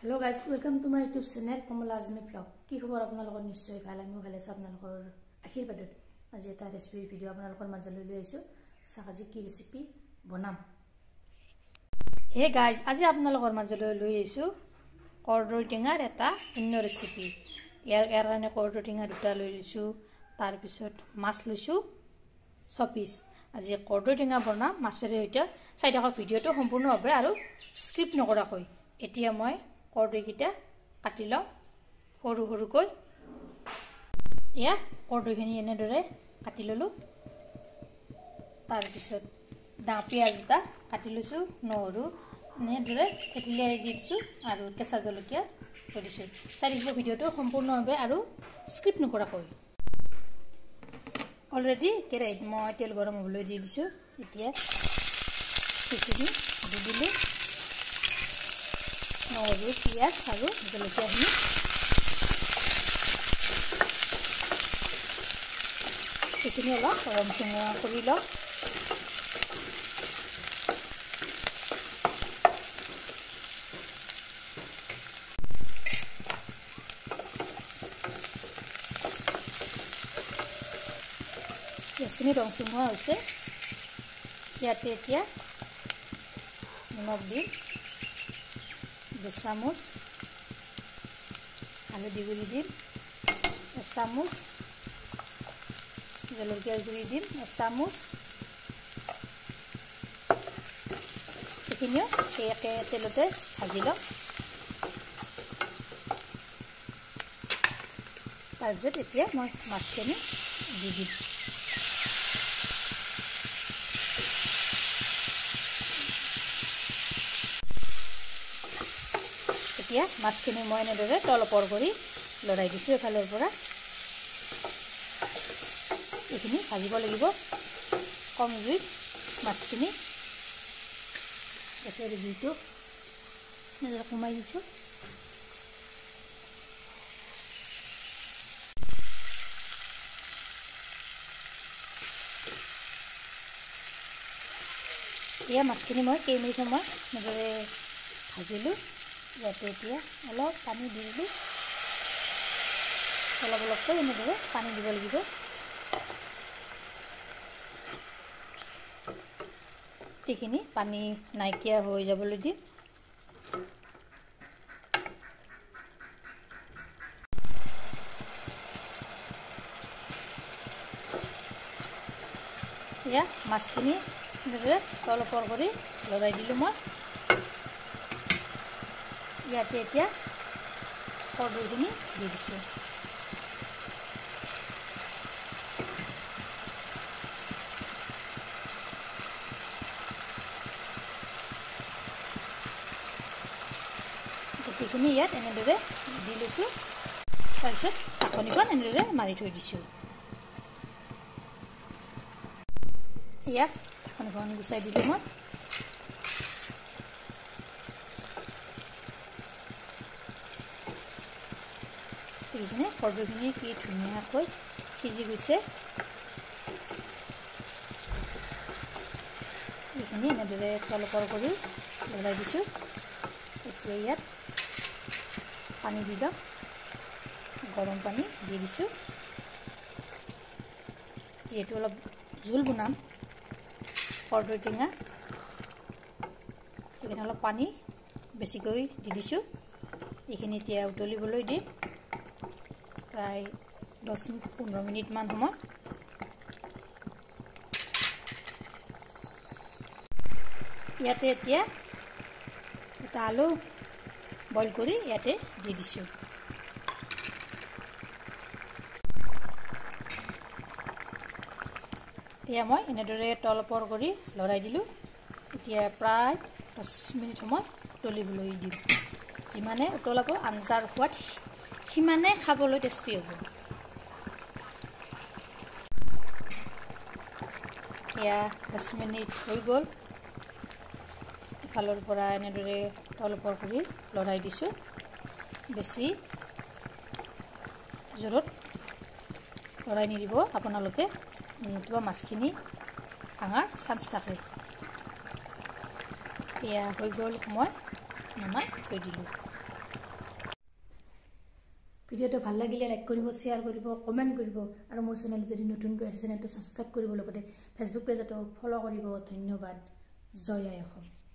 Hello guys, welcome to my YouTube channel Komal Azmi Vlog. কি খবৰ আপোনালোকৰ নিশ্চয় ভাল আমি ভালে আছো আপোনালোকৰ আশীৰ্বাদত আজি এটা ৰেচিপি ভিডিও আপোনালোকৰ মাজলৈ লৈ আইছো সাজি কি ৰেচিপি বনাম হে গাইজ আজি আপোনালোকৰ মাজলৈ লৈ আইছো কৰ্দৈ টেঙাৰ এটা অন্য ৰেচিপি ইয়াৰ কাৰণে কৰ্দৈ টেঙা দুটা লৈ লৈছো তাৰ পিছত মাছ লৈছো 6 পিস আজি কৰ্দৈ টেঙা বনাম মাছেৰে এটা চাই থকা ভিডিওটো সম্পূৰ্ণ হবে আৰু স্ক্ৰিপ্ট নকৰাকৈ এতিয়া মই কৰ্দৈ কিটা কাটি লও সৰু সৰুকৈ ইয়া কৰ্দৈখিনি এনে দৰে কাটি ললো তাৰ পিছত দা পিয়াজটা কাটি লৈছো নহৰু এনে দৰে থেতিলিয়াই দিছো আৰু কেঁচা জলকীয়া দিছো চাৰিটো ভিডিওটো সম্পূৰ্ণ হবে আৰু স্ক্ৰিপ্ট নকৰাকৈ অলৰেডি কেৰাহীত মই তেল গৰম হ'বলৈ দি দিছো এতিয়া সেইখিনি দি দিলো নহৰু পিয়াজ আৰু জলকীয়াখিনি এইখিনি অলপ গৰম কৰি লওঁ পিয়াজখিনি ৰং চুমোৱা হৈছে ইয়াতে এতিয়া নিমখ দিম 2 চামুচ হালধি গুড়ি দিম 1 চামুচ জলকীয়া গুড়ি দিম 1 চামুচ এইখিনিও একে তেলতে ভাজি লওঁ তাৰপিছত এতিয়া মই মাছখিনি দি দিম এতিয়া মাছখিনি মই এনেদৰে তলপৰ কৰি লৰাই দিছো এফালৰ পৰা এইখিনি ভাজিব লাগিব কম জুইত মাছখিনি এসেৰে জুইটো এনেদৰে কমাই দিছো এয়া মাছখিনি মই কেইমিনিট সময় এনেদৰে ভাজিলো ইয়াতে এতিয়া অলপ পানী দি দিলো অলপকৈ এনেদৰে পানী দিব লাগিব এইখিনি পানী নাইকিয়া হৈ যাবলৈ দিম এয়া মাছখিনি এনেদৰে অলপৰ কৰি লৰাই দিলো মই ইয়াতে এতিয়া কৰ্দৈখিনি দি দিছো গোটেইখিনি ইয়াত এনেদৰে দি লৈছো তাৰপিছত ঢাকনিখন এনেদৰে মাৰি থৈ দিছো ইয়াত ঢাকনিখন গুচাই দিলো মই এইখিনি কৰ্দৈখিনি কি ধুনীয়াকৈ সিজি গৈছে এইখিনি এনেদৰে তলপৰ কৰি লৰাই দিছো এতিয়া ইয়াত পানী দি দিওঁ গৰম পানী দি দিছো যিহেতু অলপ জোল বনাম কৰ্দৈ টেঙা সেইকাৰণে অলপ পানী বেছিকৈ দি দিছো এইখিনি এতিয়া উতলিবলৈ দিম প্ৰায় 10-15 মিনিট মান সময় ইয়াতে এতিয়া এটা আলু বইল কৰি ইয়াতে দি দিছো এয়া মই এনেদৰে তলপৰ কৰি লৰাই দিলো এতিয়া প্ৰায় 10 মিনিট সময় উতলিবলৈ দিম যিমানে উতলাব আঞ্জাৰ সোৱাদ সিমানে খাবলৈ টেষ্টি হ'ব এয়া 10 মিনিট হৈ গ'ল এফালৰ পৰা এনেদৰে তলপৰ কৰি লৰাই দিছো বেছি জোৰত লৰাই নিদিব আপোনালোকে নতুবা মাছখিনি ভাঙাৰ চান্স থাকে এয়া হৈ গ'ল মই নমাই থৈ দিলো ভিডিঅ'টো ভাল লাগিলে লাইক কৰিব, শ্বেয়াৰ কৰিব, কমেণ্ট কৰিব আৰু মোৰ চেনেল যদি নতুনকৈ আছে চেনেলটো ছাবস্ক্ৰাইব কৰিব, লগতে ফেচবুক পেজতো ফ'ল' কৰিব। ধন্যবাদ। জয় আই অসম।